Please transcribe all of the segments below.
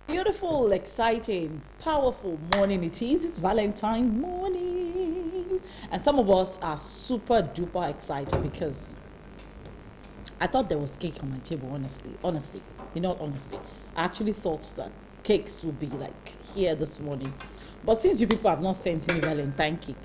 Beautiful, exciting, powerful morning it is. It's Valentine morning. And some of us are super duper excited because I thought there was cake on my table, honestly. Honestly. In all honesty. I actually thought that cakes would be like here this morning. But since you people have not sent me Valentine cake,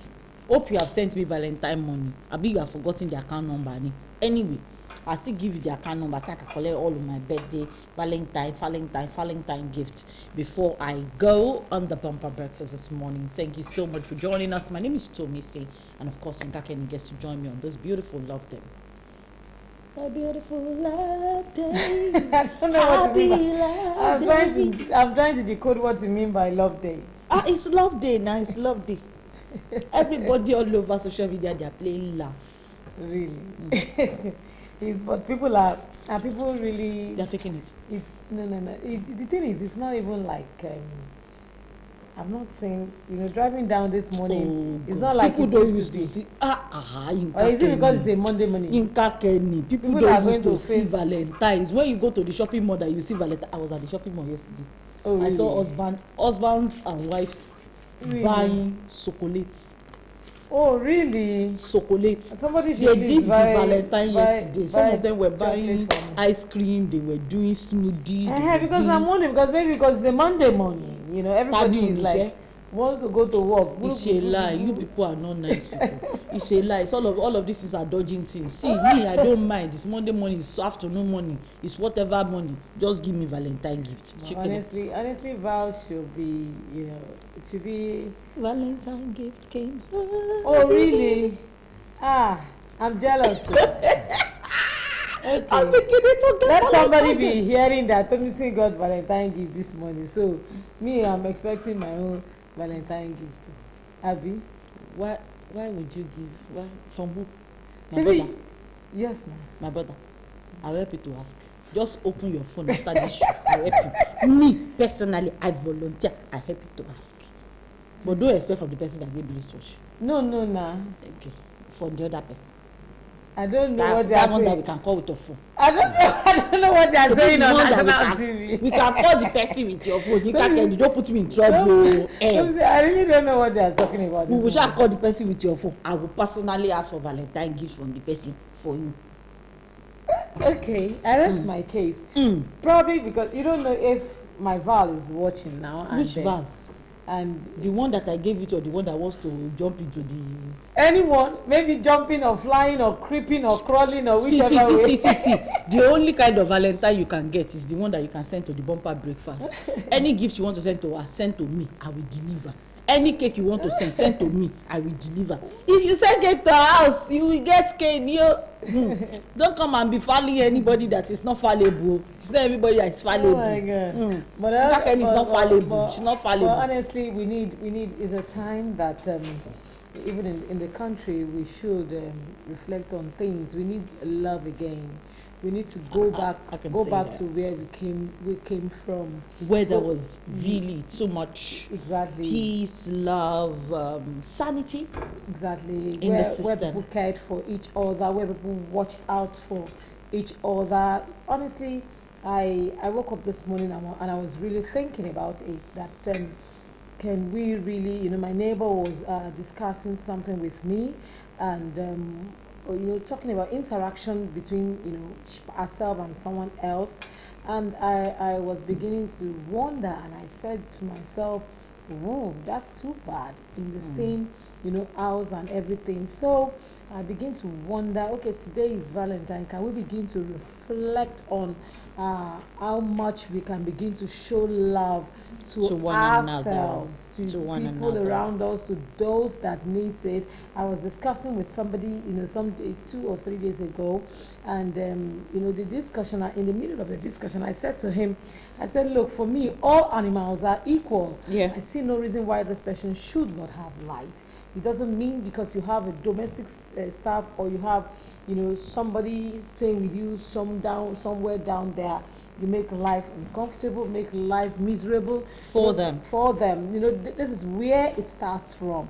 hope you have sent me Valentine money. I believe you have forgotten the account number. Anyway, I still give you the account number so I can collect all of my birthday, Valentine gift before I go on the bumper breakfast this morning. Thank you so much for joining us. My name is Tomisi, and of course, Nkakeni gets to join me on this beautiful love day. A beautiful love day. I don't know what you mean by, I'm trying to decode what you mean by love day. It's love day now. It's love day. Everybody all over social media, they are playing laugh. Really? But people people really... They are faking it. No. The thing is, it's not even like... I'm not saying, driving down this morning, it's not like people it don't used to be. see. Or is it because it's a Monday morning? People don't used to see Valentine's. When you go to the shopping mall that you see Valentine, I was at the shopping mall yesterday. Oh, really? I saw husbands and wives buying chocolates. Oh, really? Chocolates. Somebody they did the Valentine yesterday. Some of them were buying ice cream. They were doing smoothies. Because I'm wondering, because it's a Monday morning. Everybody is like wants to go to work. It's a lie. You people are not nice people. It's a lie. It's all of this is a dodging thing. See me, I don't mind. It's Monday morning. It's afternoon morning. It's whatever morning. Just give me Valentine gift. Honestly, Val should be. It should be. Valentine gift came. Oh really? I'm jealous. Okay. I'm beginning to get Let somebody be hearing that Tomisi got Valentine gift this morning. So me, I'm expecting my own Valentine gift. Abby? Why would you give? Why? From who? My brother? Yes, ma'am. My brother. I'll help you to ask. Just open your phone after this show. I'll help you. Me, personally, I volunteer. I help you to ask. But don't expect from the person that gave you this church. No, nah. Okay. From the other person. I don't know what they are saying. That one that we can call with your phone. I don't know what they are saying on national TV. We can call the person with your phone. You don't put me in trouble. I really don't know what they are talking about. We shall call the person with your phone. I will personally ask for Valentine gift from the person for you. Okay, I rest my case. Probably because you don't know if my Val is watching now. Which Val? And the one that I gave it, or the one that wants to jump into the... Anyone, maybe jumping or flying or creeping or crawling or whichever way. See. The only kind of Valentine you can get is the one that you can send to the bumper breakfast. Any gift you want to send to her, send to me. I will deliver. Any cake you want to send to me. I will deliver. If you send cake to our house, you will get cake. Don't come and be falling anybody that is not fallible. It's not everybody that is fallible. Oh my God. But that is not fallible. She's not fallible. But honestly, we need is a time that even in the country we should reflect on things. We need love again. We need to go back to where we came from, where there was really too much peace, love, sanity. Exactly. In the system. Where people cared for each other, where people watched out for each other. Honestly, I woke up this morning and I was really thinking about it, that can we really, my neighbor was discussing something with me, and talking about interaction between ourselves and someone else, and I was beginning to wonder, and I said to myself, oh, that's too bad, in the same house and everything. So I begin to wonder, okay, today is Valentine, can we begin to reflect on how much we can begin to show love to one ourselves, another, to people around us, to those that needs it. I was discussing with somebody, 2 or 3 days ago, and the discussion, in the middle of the discussion, I said to him, look, for me, all animals are equal. Yeah. I see no reason why this person should not have light. It doesn't mean because you have a domestic staff, or you have somebody staying with you somewhere down there, you make life uncomfortable, make life miserable for them. This is where it starts from.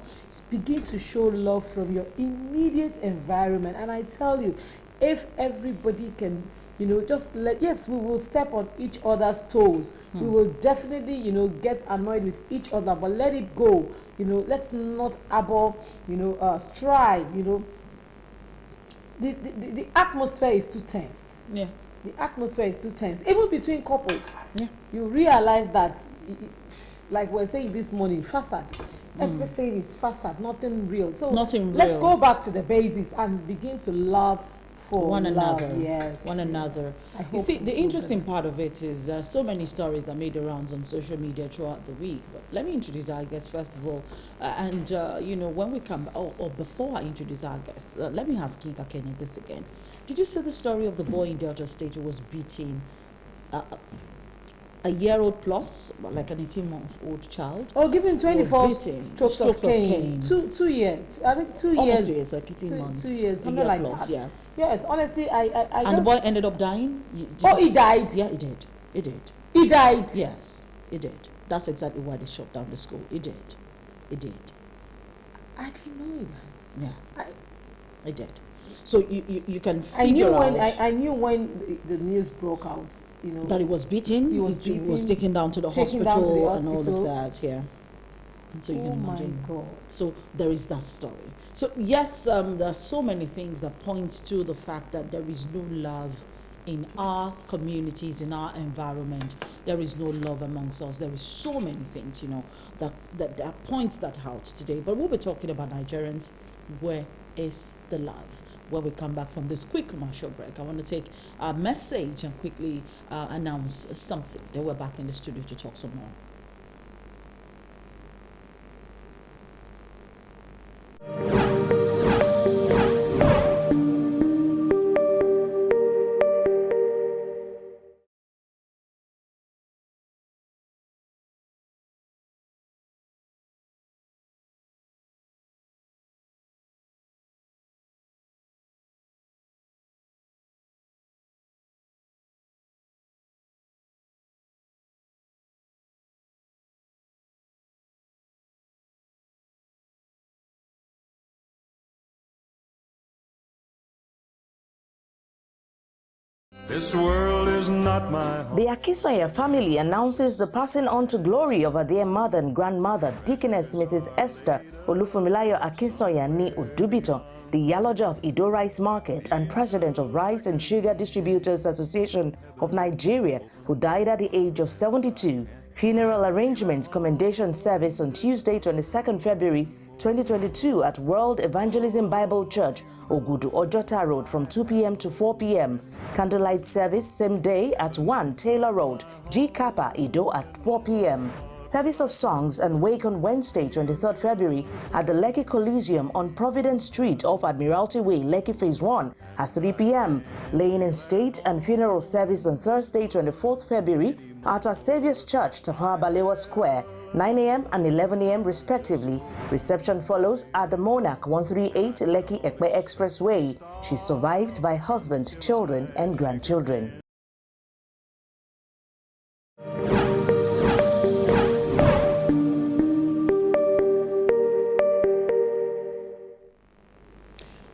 Begin to show love from your immediate environment, and I tell you, if everybody can you know, just yes, we will step on each other's toes. We will definitely, you know, get annoyed with each other, but let it go. You know, let's not abhor, you know, strive, you know. The atmosphere is too tense. Yeah. The atmosphere is too tense. Even between couples, Yeah. you realize that, like we're saying this morning, facade. Everything is facade, nothing real. So Nothing let's real. go back to the basics and begin to love for One love. another. Yes. One yes. another. I hope You see, we the do interesting better. part of it is so many stories that made the rounds on social media throughout the week. But let me introduce our guest first of all. You know, when we come, or before I introduce our guest, let me ask Kinka Kenny this again. Did you see the story of the boy in Delta State who was beating a year-old plus, like an 18-month-old child? Oh, give him 24 beaten, strokes of cane. 2 years. I think 2 Almost years. 2 years, like 18 months. 2 years, a something year like plus, that. yeah. Yes, honestly, I And the just. boy ended up dying? He died. Yeah, he did. He did. He died. Yes, he did. That's exactly why they shut down the school. He did. He did. I didn't know that. Yeah, I, he did. So you can I knew figure when out I knew when the news broke out. You know that he was beaten. He was He was beaten, taken down to the taken hospital down to the and all hospital. of that. Yeah. And so you Oh can my imagine. God. So there is that story. So yes, there are so many things that point to the fact that there is no love in our communities, in our environment. There is no love amongst us. There is so many things, you know, that points that out today. But we'll be talking about Nigerians. Where is the love? When we come back from this quick commercial break, I want to take a message and quickly announce something. Then we're back in the studio to talk some more. This world is not my home. The Akisoya family announces the passing on to glory of their mother and grandmother, Deaconess Mrs. Esther Olufumilayo Akisoya ni Udubito, the Yaloja of Ido Rice Market and president of Rice and Sugar Distributors Association of Nigeria, who died at the age of 72. Funeral arrangements commendation service on Tuesday, 22nd February 2022 at World Evangelism Bible Church, Ogudu Ojota Road from 2 p.m. to 4 p.m. Candlelight service same day at 1 Taylor Road, G Kappa, Ido at 4 p.m. Service of songs and wake on Wednesday, 23rd February at the Lekki Coliseum on Providence Street off Admiralty Way, Lekki Phase 1 at 3 p.m. Laying in state and funeral service on Thursday, 24th February at our Saviour's Church, Tafawa Balewa Square, 9 a.m. and 11 a.m. respectively. Reception follows at the Monarch 138 Lekki Ekpe Expressway. She's survived by husband, children, and grandchildren.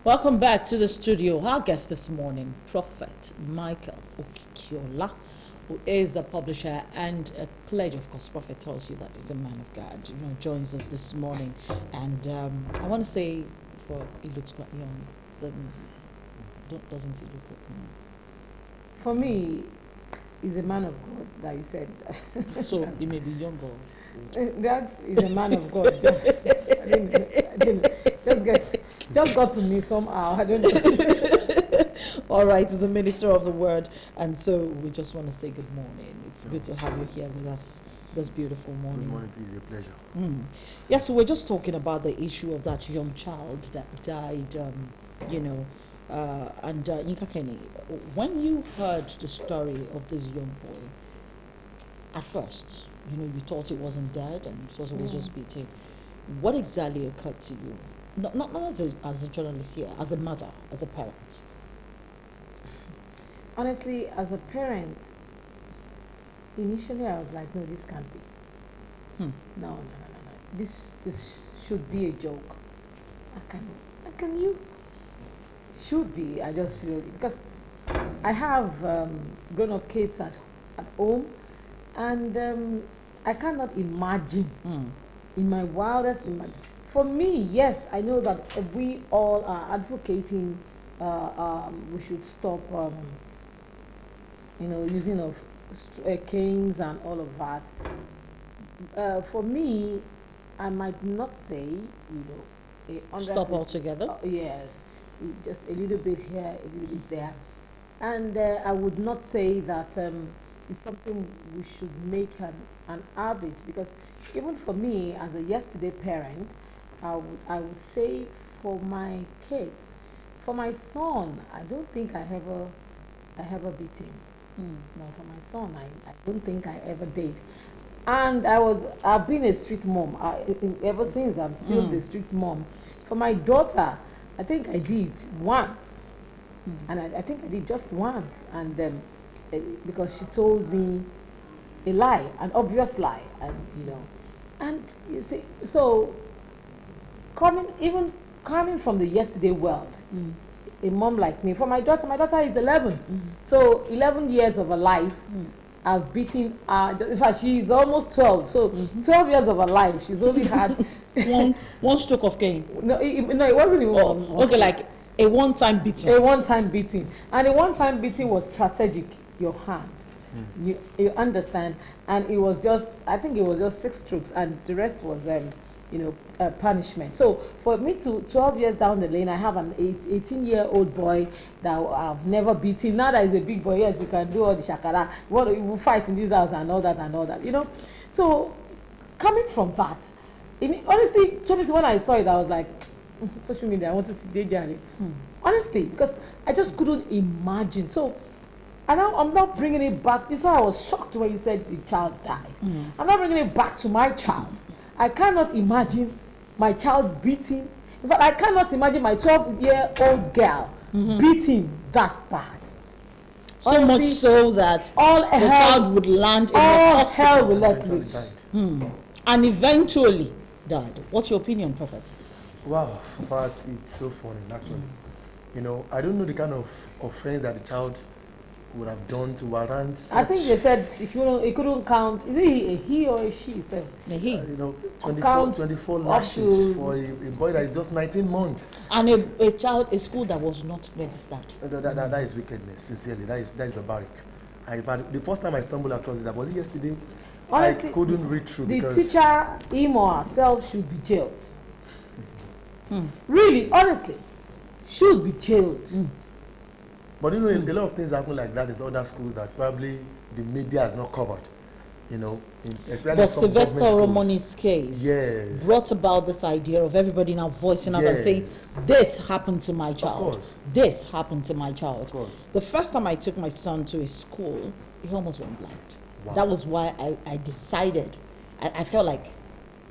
Welcome back to the studio. Our guest this morning, Prophet Michael Okikiola, who is a publisher and a pledge. Of course, Prophet tells you that he's a man of God. You know, joins us this morning, and I want to say, he looks quite young. Doesn't he look young? For me, he's a man of God, that you said. So he may be young or old. That is a man of God. Just, I didn't just got to me somehow. I don't know. All right, he's a minister of the word, and so we just want to say good morning. It's good to have you here with us this beautiful morning. Good morning, it is a pleasure. Yes, so we're just talking about the issue of that young child that died, Yinka Kenny, when you heard the story of this young boy, at first, you thought it wasn't dead and thought it was just beaten. What exactly occurred to you? Not as a journalist here, as a mother, as a parent. Honestly, as a parent, initially I was like, no, this can't be. No. This should be a joke. How can you? Should be. I just feel because I have grown-up kids at home, and I cannot imagine in my wildest imagination. For me, yes, I know that we all are advocating we should stop, using of canes and all of that. For me, I might not say, Stop altogether? Yes, just a little bit here, a little bit there. And I would not say that it's something we should make an habit, because even for me as a yesterday parent, I would say for my kids, for my son, I don't think I ever beat him. No, for my son, I don't think I ever did. And I've been a strict mom ever since. I'm still the strict mom. For my daughter, I think I did once, and I think I did just once, and because she told me a lie, an obvious lie, and you see, so coming from the yesterday world, a mom like me, for my daughter is 11, so 11 years of her life. I've beaten her. In fact, she's almost 12. So 12 years of her life, she's only had one stroke of cane. No, it wasn't even one. Okay, like a one-time beating. A one-time beating, and a one-time beating was strategic. Your hand, you understand, and it was just. I think it was just 6 strokes, and the rest was punishment. So for me to 12 years down the lane, I have an 18-year-old boy that I've never beaten. Now that he's a big boy, yes, we can do all the shakara. We will fight in this house and all that. So coming from that, honestly, when I saw it, I was like, social media, I wanted to do honestly, because I just couldn't imagine. So, and now I'm not bringing it back. You saw I was shocked when you said the child died. I'm not bringing it back to my child. I cannot imagine my child beating. In fact, I cannot imagine my 12-year-old girl beating that bad. So Honestly, much so that the child would land in the hospital. Hell will let loose. And eventually died. What's your opinion, Prophet? Wow, in fact, it's so funny, actually. I don't know the kind of offense that the child would have done to warrant such... I think they said it couldn't count. Is it a he or a she? Said a he. 24 lashes for a boy that is just 19 months. And a school that was not registered. That is wickedness, sincerely. That is barbaric. The first time I stumbled across it, was it yesterday? Honestly, I couldn't read through because... The teacher, him or herself, should be jailed. Really, honestly, should be jailed. But a lot of things happen like that in other schools that probably the media has not covered. Especially but some Sylvester government schools. Romani's case Yes. brought about this idea of everybody now voicing out and saying, this happened to my child. Of course. This happened to my child. Of course. The first time I took my son to a school, he almost went blind. Wow. That was why I decided, I felt like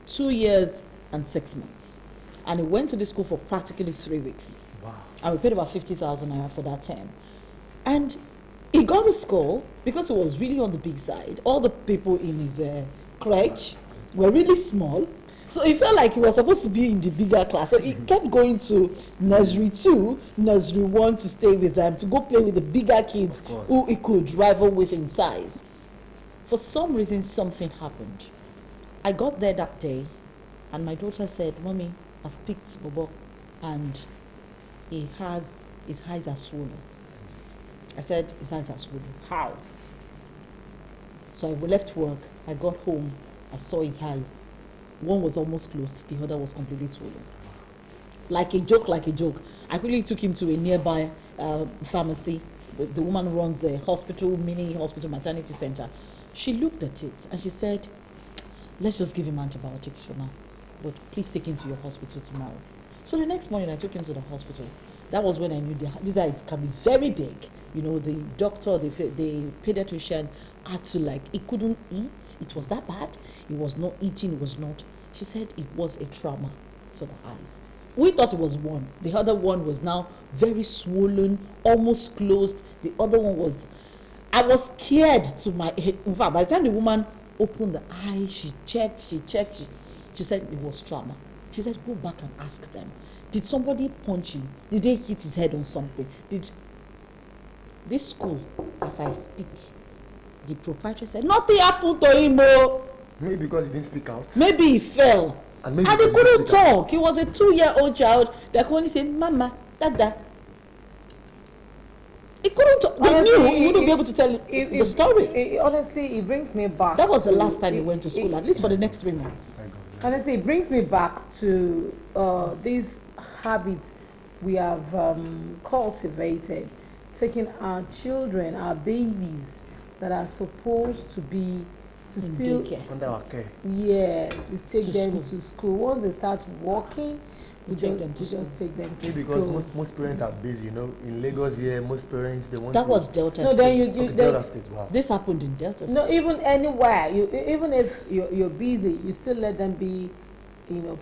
2 years and 6 months. And he went to the school for practically 3 weeks. Wow. And we paid about 50,000 naira for that term. And he got to school because it was really on the big side. All the people in his crèche were really small. So he felt like he was supposed to be in the bigger class. So he kept going to nursery 2, nursery 1 to stay with them, to go play with the bigger kids who he could rival with in size. For some reason, something happened. I got there that day, and my daughter said, Mommy, I've picked Bobo, and his eyes are swollen. I said, his eyes are swollen. How? So I left work. I got home. I saw his eyes. One was almost closed. The other was completely swollen. Like a joke. I quickly took him to a nearby pharmacy. The woman runs a hospital, mini hospital, maternity center. She looked at it and she said, let's just give him antibiotics for now. But please take him to your hospital tomorrow. So the next morning I took him to the hospital. That was when I knew these eyes can be very big. The doctor, the pediatrician had to he couldn't eat. It was that bad. He was not eating, it was not. She said it was a trauma to the eyes. We thought it was one. The other one was now very swollen, almost closed. The other one was, I was scared to my head. In fact, by the time the woman opened the eye, she checked. She said it was trauma. She said, go back and ask them. Did somebody punch him? Did they hit his head on something? This school, as I speak, the proprietor said, nothing happened to him. Oh. Maybe because he didn't speak out. Maybe he fell. And maybe And he because couldn't didn't speak out. talk. He was a 2-year-old child that could only say, Mama, Dada. He couldn't talk. They Honestly, knew he wouldn't be able to tell the story. Honestly, it brings me back. That was the last time he went to school, at least for the next 3 months. My God. Honestly, it brings me back to these habits we have cultivated, taking our children, our babies that are supposed to be In still daycare. Under our care. yes, we take To them school. to school. Once they start walking, we take just, them to we just school. take them to Maybe because school. most parents are busy, you know. In Lagos here, most parents they want That to. was Delta No, State. then you Okay, then- Delta State. Wow. This happened in Delta State. no, even anywhere, even if you're busy, you still let them be,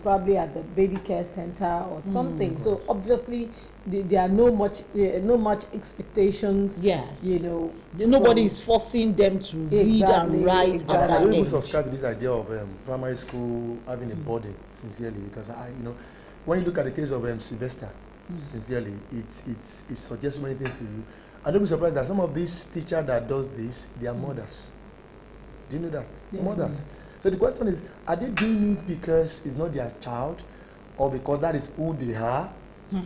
probably at the baby care center or something. So obviously, there are no much expectations. Yes. from- Nobody is forcing them to read Exactly, and write exactly. at I that don't even age. subscribe to this idea of primary school having a burden, sincerely, because when you look at the case of Sylvester, sincerely, it suggests many things to you. And don't be surprised that some of these teachers that does this, they are mothers. Do you know that? Yes. Mothers. So the question is, are they doing it because it's not their child, or because that is who they are?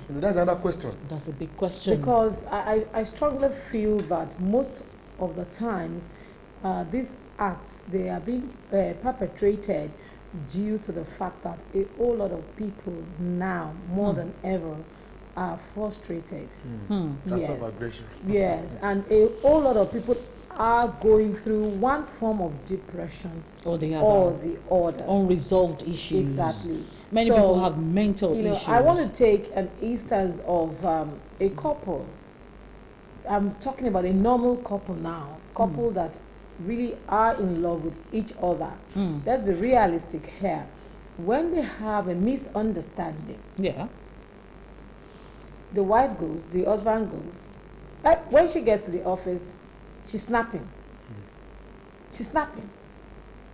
That's another question. That's a big question. Because I strongly feel that most of the times these acts, they are being perpetrated due to the fact that a whole lot of people now, more than ever, are frustrated. That's Yes. of aggression. Yes, and a whole lot of people are going through one form of depression Or the or other. the other. Unresolved issues. Exactly. Many So, people have mental issues. I want to take an instance of a couple. I'm talking about a normal couple now. Couple that really are in love with each other. Let's be realistic here. When they have a misunderstanding, Yeah. the wife goes, the husband goes. When she gets to the office, she's snapping. She's snapping.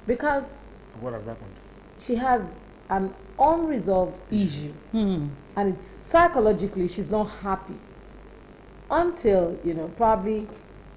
Because What has happened? she has an unresolved issue. Hmm. And it's psychologically, she's not happy. Until, probably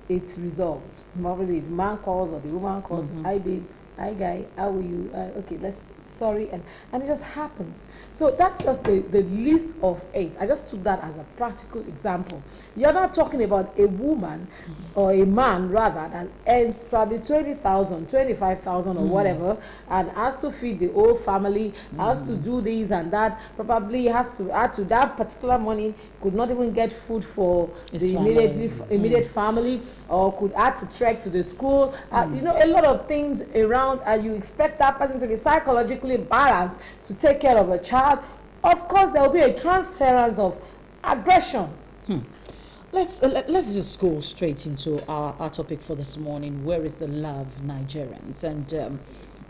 it's resolved. Probably the man calls or the woman calls, hi babe, hi guy, how are you? Okay, sorry, and it just happens. So that's just the list of 8. I just took that as a practical example. You're not talking about a woman or a man rather that earns probably 20,000, 25,000 or whatever, and has to feed the whole family, has to do this and that, probably has to add to that particular money, could not even get food for His the family. immediate family, or could add to trek to the school. A lot of things around, and you expect that person to be psychologically balanced to take care of a child. Of course, there will be a transference of aggression. Let's just go straight into our topic for this morning. Where is the love, Nigerians? And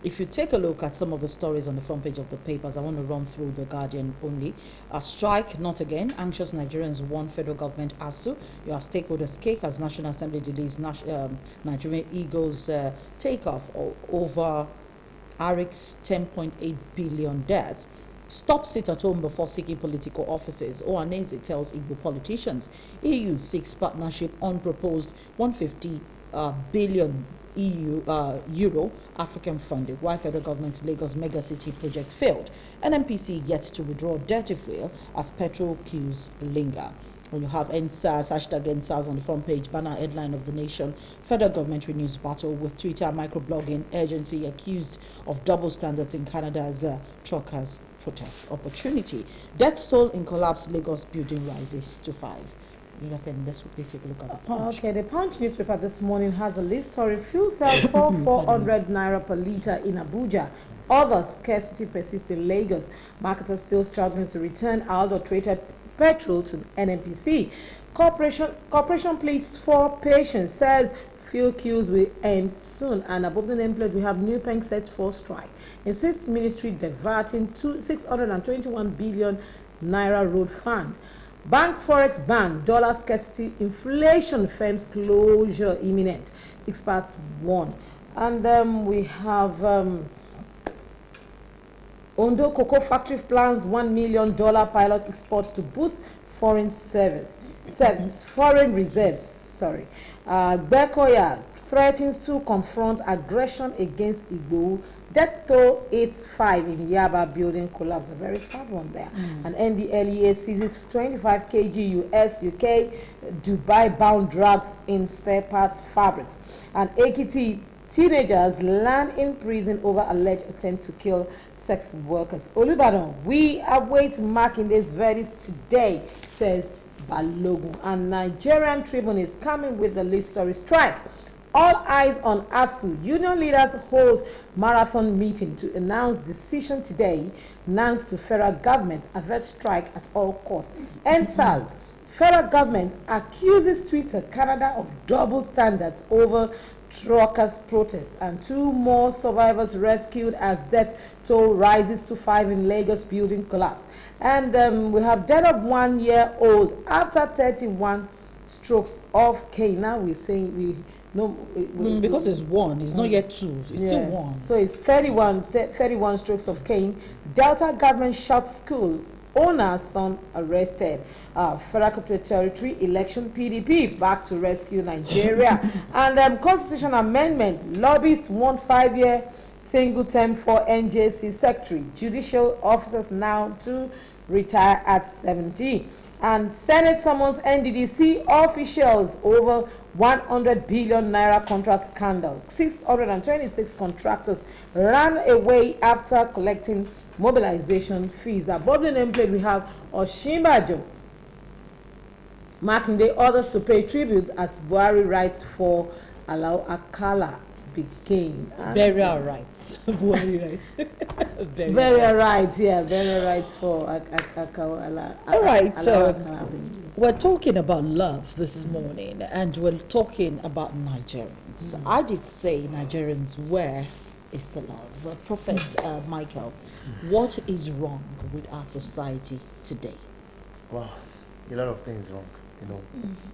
if you take a look at some of the stories on the front page of the papers, I want to run through the Guardian only. A strike, not again. Anxious Nigerians warn federal government ASU. You have stakeholders cake as National Assembly delays Nigerian Eagles takeoff over ARIC's 10.8 billion debt. Stop sit at home before seeking political offices. Ohaneze tells Igbo politicians. EU seeks partnership on proposed 150 billion euro African funding. Why federal government's Lagos megacity project failed. NNPC yet to withdraw dirty fuel as petrol queues linger. When you have NSAS, #NSAS on the front page, banner headline of the nation. Federal government renews battle with Twitter microblogging agency accused of double standards in Canada's truckers protest opportunity. Death toll in collapse, Lagos building rises to 5. Let's quickly take a look at the Punch. Okay, the Punch newspaper this morning has a list story. Fuel sells for 400 naira per litre in Abuja. Other scarcity persists in Lagos. Marketers still struggling to return adulterated petrol to the NNPC. Corporation pleads for patience, says fuel queues will end soon. And above the nameplate, we have New Peng set for strike. Insists ministry diverting 621 billion naira road fund. Banks forex ban, dollar scarcity, inflation, firms closure imminent. Experts warn. And we have Ondo Cocoa Factory plans $1 million pilot exports to boost foreign foreign reserves. Sorry, Bekoya threatens to confront aggression against Igbo. Death toll 85 in Yaba building collapse. A very sad one there. And NDLEA seizes 25 kg US, UK, Dubai bound drugs in spare parts fabrics. And Ekiti teenagers land in prison over alleged attempt to kill sex workers. Olubadan, we await Makinde's verdict today, says Balogun. And Nigerian Tribune is coming with the lead story: strike. All eyes on ASU. Union leaders hold marathon meeting to announce decision today. Nance to federal government avert strike at all costs. NSAS. Federal government accuses Twitter Canada of double standards over truckers' protest. And 2 more survivors rescued as death toll rises to 5 in Lagos building collapse. And we have death of 1-year-old after 31 strokes of cane. Now we're saying because it's 1, it's not yet 2, it's still 1. So it's 31 strokes of cane. Delta government shot school owner's son arrested. Federal Capital Territory election, PDP back to rescue Nigeria. And constitution amendment, lobbyists want 5-year single term for NJC secretary. Judicial officers now to retire at 70. And Senate summons NDDC officials over 100 billion naira contract scandal. 626 contractors ran away after collecting mobilization fees. Above the nameplate we have Oshimbajo Makinde orders to pay tributes as Buhari writes for Alao Akala begin. Burial rights. Buhari rights. Burial rights, yeah, burial rights for Akala. All right, we're talking about love this morning, and we're talking about Nigerians. I did say Nigerians, where is the love? Prophet Michael, what is wrong with our society today? Wow, a lot of things wrong.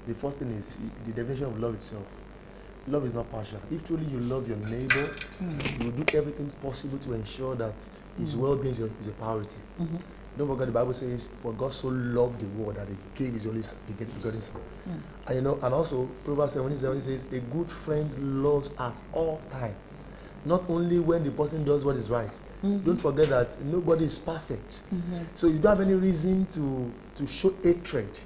The first thing is the definition of love itself. Love is not partial. If truly you love your neighbor, you will do everything possible to ensure that his well-being is a priority. Don't forget the Bible says, "For God so loved the world that He gave His only begotten Son." And and also Proverbs 17 says, "A good friend loves at all time." Not only when the person does what is right. Don't forget that nobody is perfect. So you don't have any reason to show hatred.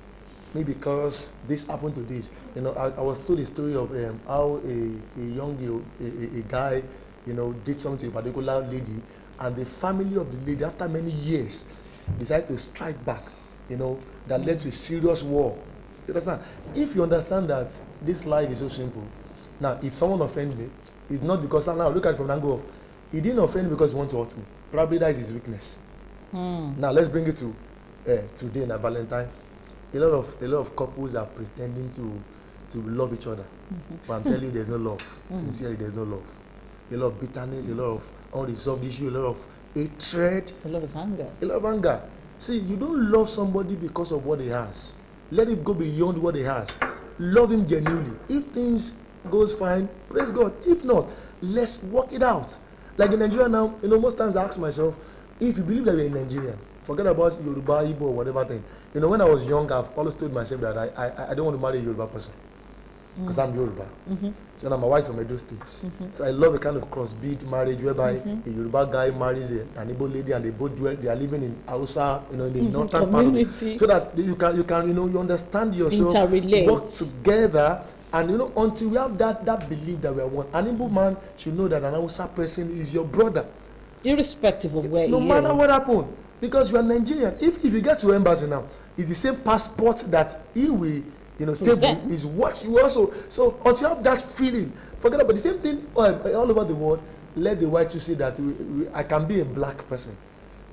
Maybe because this happened to this. I was told a story of how a young girl, a guy, did something to a particular lady, and the family of the lady, after many years, decided to strike back, that led to a serious war. You understand? If you understand that this life is so simple, now if someone offends me, it's not because, now look at it from the angle of, he didn't offend me because he wants to hurt me. Probably that is his weakness. Now let's bring it to today, na Valentine. A lot of couples are pretending to love each other, but I'm telling you, there's no love. Sincerely, there's no love. A lot of bitterness, a lot of unresolved issue, a lot of hatred, a lot of anger. A lot of anger. See, you don't love somebody because of what he has. Let him go beyond what he has. Love him genuinely. If things goes fine, praise God. If not, let's work it out. Like in Nigeria now, most times I ask myself, if you believe that you're in Nigeria, forget about Yoruba, Igbo, or whatever thing. When I was young, I've always told myself that I don't want to marry a Yoruba person because I'm Yoruba. So now my wife's from Edo State. So I love a kind of crossbreed marriage whereby a Yoruba guy marries an Igbo lady, and they both they are living in Hausa, in the northern part of it, so that you can you understand yourself, interrelate, work together. And until we have that belief that we are one, an Igbo man should know that an Hausa person is your brother, irrespective of where no matter what happened. Because you are Nigerian. If you get to embassy now, it's the same passport that he will table is what you also. So until you have that feeling, forget about the same thing all over the world. Let the white you see that I can be a black person,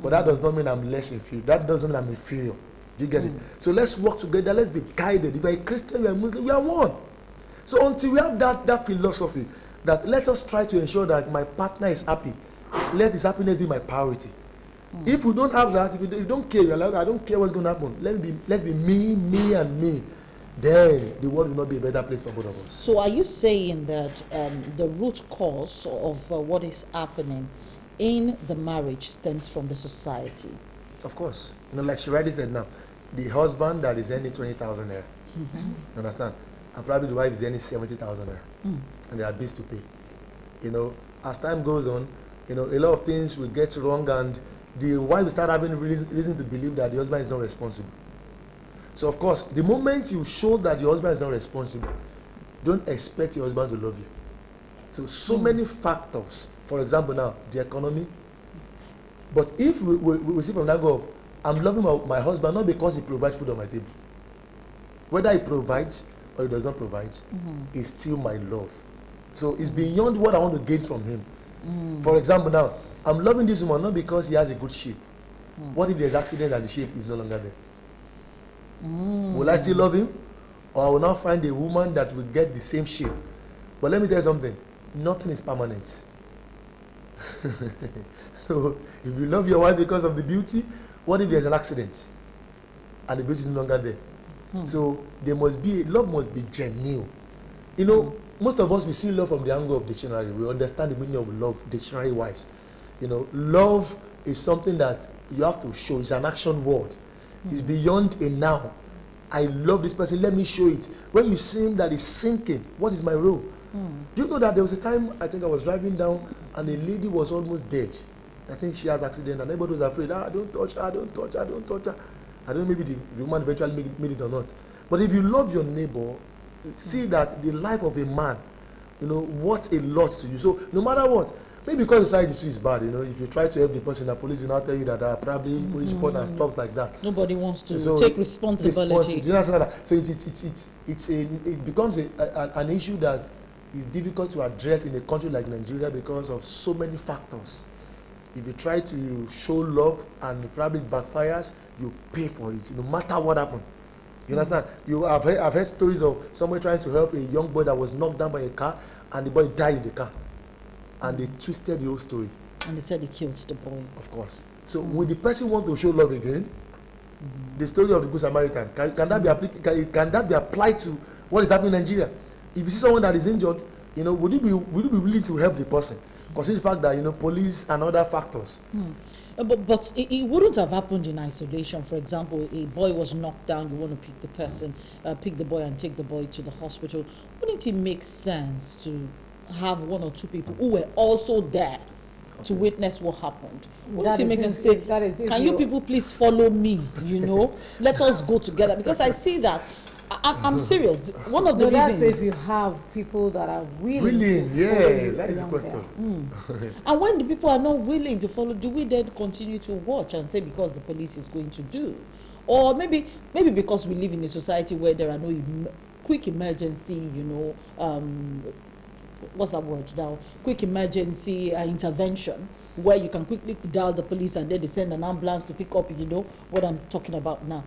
but that does not mean I'm less inferior. That doesn't mean I'm inferior. Do you get it? So let's work together. Let's be guided. If you're a Christian, you're a Muslim, we are one. So until we have that philosophy, that let us try to ensure that my partner is happy. Let his happiness be my priority. If we don't have that, if you don't care, you're like, I don't care what's going to happen. Let's be me and me. Then the world will not be a better place for both of us. So are you saying that the root cause of what is happening in the marriage stems from the society? Of course. Like she rightly said now, the husband that is earning 20,000 naira. You understand? And probably the wife is earning 70,000 naira. And there are bills to pay. You know, as time goes on, you know, a lot of things will get wrong, and the wife will start having reason to believe that the husband is not responsible. So of course, the moment you show that your husband is not responsible, don't expect your husband to love you. So many factors. For example, now the economy. But if we see from that angle of, I'm loving my husband not because he provides food on my table. Whether he provides or he does not provide, it's still my love. So it's beyond what I want to gain from him. For example, now I'm loving this woman not because he has a good shape. What if there's accident and the shape is no longer there? Will I still love him? Or I will now find a woman that will get the same shape? But let me tell you something, nothing is permanent. So if you love your wife because of the beauty, what if there's an accident and the beauty is no longer there? So there must be, love must be genuine. You know, most of us, we see love from the angle of dictionary. We understand the meaning of love dictionary wise. You know, love is something that you have to show. It's an action word. It's beyond a noun. I love this person, let me show it. When you see him that is sinking, what is my role? Do you know that there was a time, I think I was driving down and a lady was almost dead. I think she has accident and everybody was afraid, don't touch her, don't touch her, don't touch her. I don't know, maybe the woman eventually made it or not. But if you love your neighbor, see that the life of a man, you know, what a lot to you. So no matter what, maybe because society is bad, you know, if you try to help the person, the police will not tell you that probably police report and stuff like that. Nobody wants to take responsibility. Do you understand that? So it becomes an issue that is difficult to address in a country like Nigeria because of so many factors. If you try to show love and it probably backfires, you pay for it, no matter what happened. You understand? I've heard stories of someone trying to help a young boy that was knocked down by a car, and the boy died in the car. And they twisted the whole story. And they said he killed the boy. Of course. So would the person want to show love again? The story of the Good Samaritan, can that be applied to what is happening in Nigeria? If you see someone that is injured, you know, would you be willing to help the person? Consider the fact that, you know, police and other factors. But it wouldn't have happened in isolation. For example, a boy was knocked down, you want to pick the boy and take the boy to the hospital. Wouldn't it make sense to have one or two people who were also there to witness what happened? Wouldn't it make sense to say, can you people please follow me, you know? Let us go together. Because I see that. I'm serious. One of the reasons is you have people that are willing to follow yes, that is the question. And when the people are not willing to follow, do we then continue to watch and say because the police is going to do? Or maybe because we live in a society where there are no quick emergency, you know, what's that word now? Quick emergency intervention, where you can quickly dial the police and then they send an ambulance to pick up, you know, what I'm talking about now.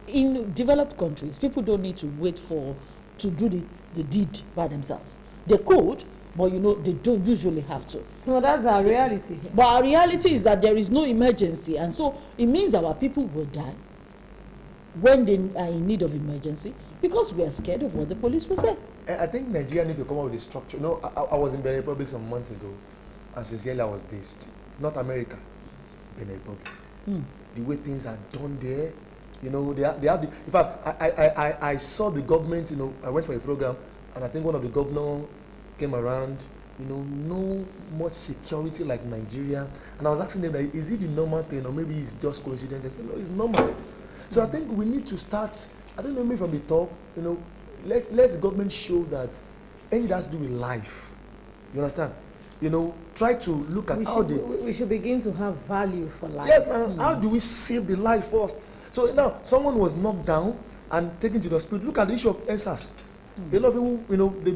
In developed countries, people don't need to wait to do the deed by themselves. They could, but you know, they don't usually have to. No, that's our reality. But our reality is that there is no emergency, and so it means our people will die when they are in need of emergency because we are scared of what the police will say. I think Nigeria needs to come up with a structure. No, I was in Benin Republic some months ago, and sincerely I was dazed. Not America, Benin Republic. The way things are done there, you know, they have the, in fact, I saw the government, you know, I went for a program, and I think one of the governors came around, you know, no much security like Nigeria, and I was asking them, that, is it the normal thing, or maybe it's just coincidence? They said, no, it's normal. So I think we need to start, I don't know, maybe from the top, you know, let the government show that anything that has to do with life, you understand? You know, try to look at we should begin to have value for life. Yes, now, how do we save the life first? So now, someone was knocked down and taken to the hospital. Look at the issue of ESAs. A lot of people, you know, they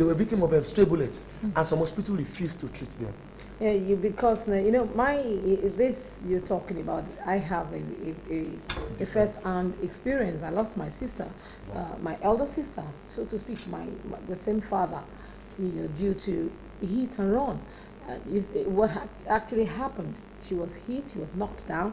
were victim of stray bullets, and some hospitals refused to treat them. Yeah, because you know, this you're wow. about. I have a first-hand experience. I lost my sister, my elder sister, so to speak, the same father, you know, due to hit and run. What actually happened? She was hit. She was knocked down.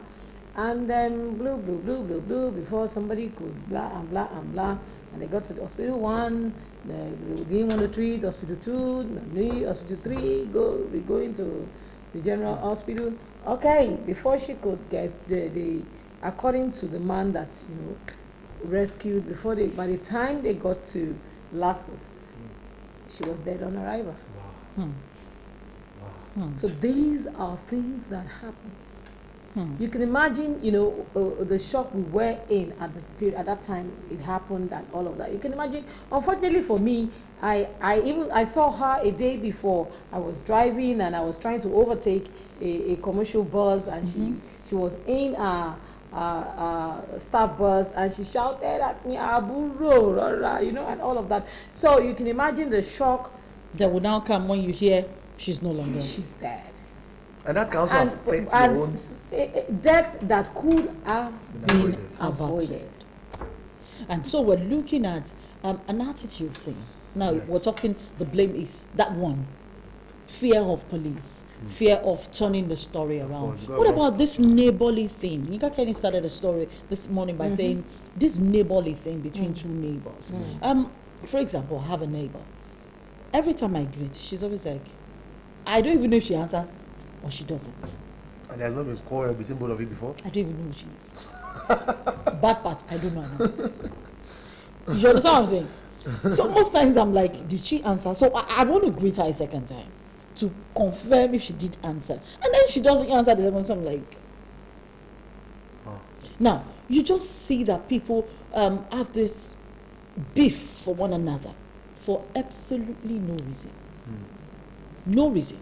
And then blue, before somebody could blah and blah and blah. And they got to the hospital 1, they didn't want to treat, hospital 2, hospital 3, we go into the general hospital. Okay, before she could get the according to the man that, rescued, by the time they got to Lasso, she was dead on arrival. Wow. Hmm. So these are things that happens. You can imagine, the shock we were in at the period, at that time it happened, and all of that. You can imagine. Unfortunately for me, I saw her a day before. I was driving and I was trying to overtake a commercial bus, and she was in a staff bus, and she shouted at me, "Aburo," and all of that. So you can imagine the shock that will now come when you hear she's no longer. She's dead. And that can also affect your own death that could have been avoided. And so we're looking at an attitude thing. Now we're talking, the blame is that one, fear of police, fear of turning the story around. What about this neighborly thing? Nika Kenny started a story this morning by saying this neighborly thing between two neighbors. For example, I have a neighbor. Every time I greet, she's always like, I don't even know if she answers or she doesn't. And there's not been quarrel between both of you before? I don't even know who she is. Bad part, I don't know her. You understand what I'm saying? So most times I'm like, did she answer? So I want to greet her a second time to confirm if she did answer. And then she doesn't answer the second time. So I'm like, Now, you just see that people have this beef for one another for absolutely no reason. No reason.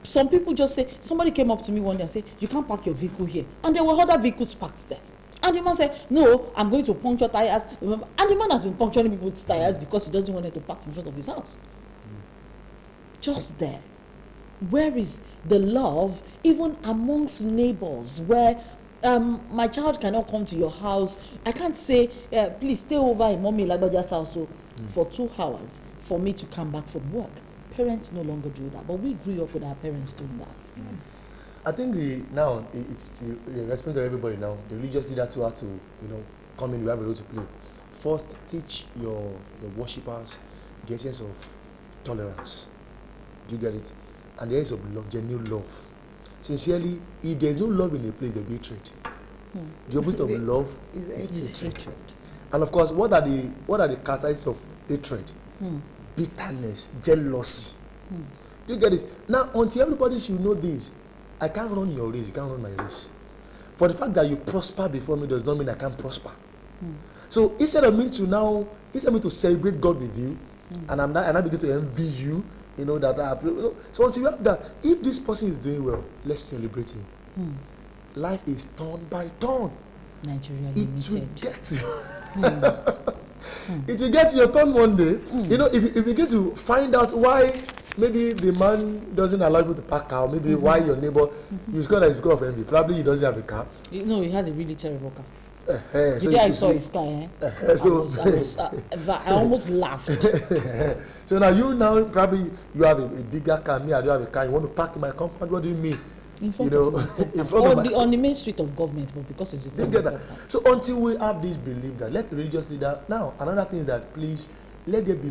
Some people just say, somebody came up to me one day and said, you can't park your vehicle here. And there were other vehicles parked there. And the man said, no, I'm going to puncture tires. And the man has been puncturing people's tires because he doesn't want them to park in front of his house. Just there. Where is the love, even amongst neighbors, where my child cannot come to your house? I can't say, please stay over in Mommy Lagbaja's house for 2 hours for me to come back from work. Parents no longer do that, but we grew up with our parents doing that. I think it's the responsibility of everybody now. The religious leader too have to, come in, we have a role to play. First, teach your worshippers the essence of tolerance. Do you get it? And the essence of love, genuine love. Sincerely, if there's no love in a place, there'll be hatred. The opposite of love is hatred. And of course, what are the characteristics of hatred? Bitterness, jealousy. Do you get it? Now, until everybody should know this, I can't run your race, you can't run my race. For the fact that you prosper before me does not mean I can't prosper. So instead of me to celebrate God with you, and I begin to envy you, so until you have that, if this person is doing well, let's celebrate him. Life is turn by turn. Nigeria it will get to it will get to your turn one day. If you begin to find out why maybe the man doesn't allow you to park car, maybe why your neighbor, you discover that it's because of envy. Probably he doesn't have a car. No, he has a really terrible car. So the day I saw his car, I almost laughed. So now probably you have a bigger car, me I don't have a car, you want to park in my compound, what do you mean? In front of on the main street of government, but because it's a get that. So until we have this belief that let the religious leader, now another thing is that please let there be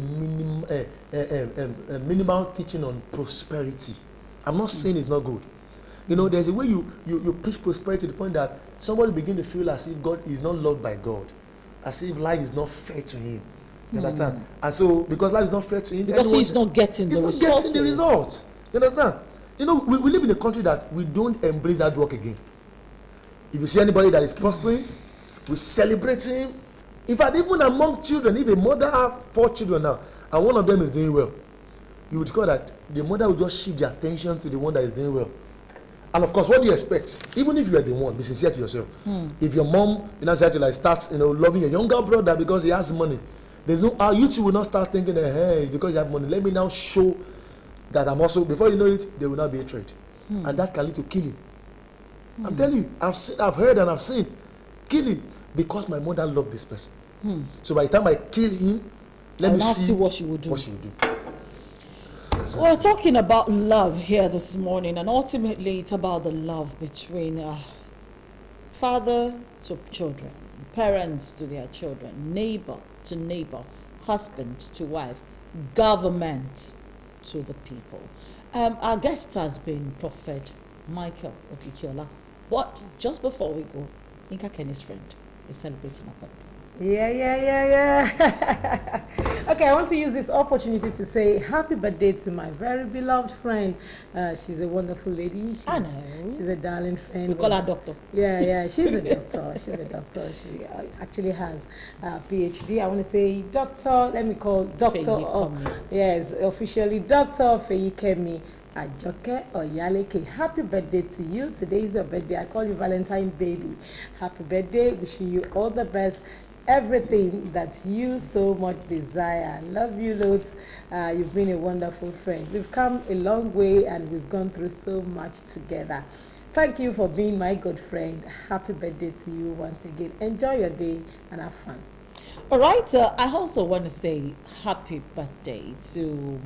minimal teaching on prosperity. I'm not saying it's not good. There's a way you preach prosperity to the point that somebody begin to feel as if God is not loved by God, as if life is not fair to him. You understand? And so because life is not fair to him, because he's not getting the result. You understand? We live in a country that we don't embrace that work again. If you see anybody that is prospering, we celebrate him. In fact, even among children, if a mother has 4 children now, and one of them is doing well, you would discover that the mother will just shift the attention to the one that is doing well. And of course, what do you expect? Even if you are the one, be sincere to yourself. If your mom, decide to start, loving your younger brother because he has money, there's no, you two will not start thinking, hey, because you have money, let me now show that I'm also, before you know it, there will not be a trade. And that can lead to killing. I'm telling you, I've heard and I've seen killing because my mother loved this person. So by the time I kill him, let me see what she would do. We're talking about love here this morning, and ultimately it's about the love between father to children, parents to their children, neighbor to neighbor, husband to wife, government to the people. Our guest has been Prophet Michael Okikiola. But just before we go, Inka Kenny's friend, is celebrating her birthday. Yeah. Okay, I want to use this opportunity to say happy birthday to my very beloved friend. She's a wonderful lady. I know. She's a darling friend. We call her doctor. Yeah, she's a doctor. She's a doctor. She actually has a PhD. I want to say doctor, let me call doctor. Yes, officially Dr. Feyikemi Ajoke Oyaleke. Happy birthday to you. Today is your birthday. I call you Valentine baby. Happy birthday. Wishing you all the best. Everything that you so much desire. Love you loads. You've been a wonderful friend. We've come a long way and we've gone through so much together. Thank you for being my good friend. Happy birthday to you once again. Enjoy your day and have fun. All right. I also want to say happy birthday to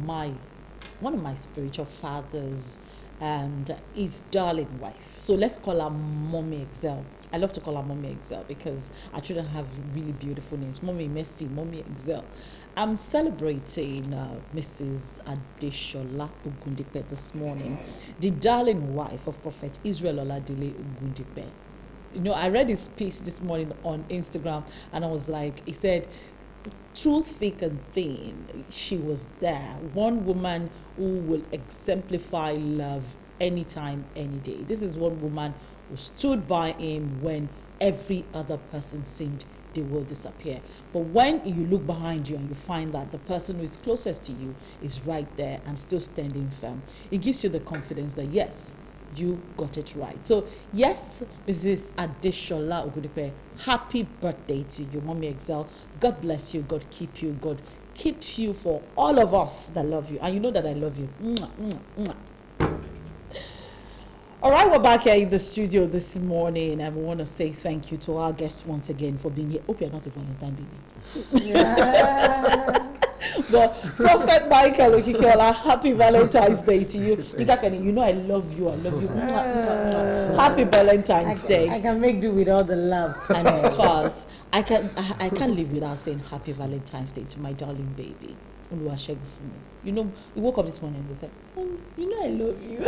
one of my spiritual fathers and his darling wife. So let's call her Mommy Excel. I love to call her Mommy Excel because our children have really beautiful names. Mommy Messi, Mommy Excel. I'm celebrating Mrs. Adeshola Ogundipe this morning, the darling wife of Prophet Israel Oladile Ogundipe. You know, I read his piece this morning on Instagram and I was like, he said, through thick and thin, she was there. One woman who will exemplify love anytime, any day. This is one woman who stood by him when every other person seemed they will disappear. But when you look behind you and you find that the person who is closest to you is right there and still standing firm, it gives you the confidence that yes, you got it right. So yes, Mrs. Adeshola Ogundipe, happy birthday to you, Mommy Excel. God bless you, God keep you, God keeps you for all of us that love you. And you know that I love you. Mwah, mwah, mwah. All right, we're back here in the studio this morning, and we want to say thank you to our guests once again for being here. Hope you're not a Valentine baby. Yeah. But Prophet Michael Okikiola, happy Valentine's Day to you. You know I love you. I love you. Happy Valentine's Day. I can make do with all the love. And of course, I can't live without saying happy Valentine's Day to my darling baby. You know, we woke up this morning and we said, oh, you know I love you.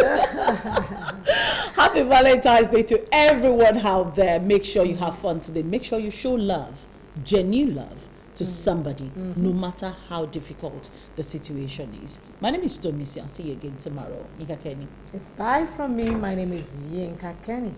Happy Valentine's Day to everyone out there. Make sure you have fun today. Make sure you show love, genuine love to somebody, no matter how difficult the situation is. My name is Tomisi. I'll see you again tomorrow. Yinka Kenny. It's bye from me. My name is Yinka Kenny.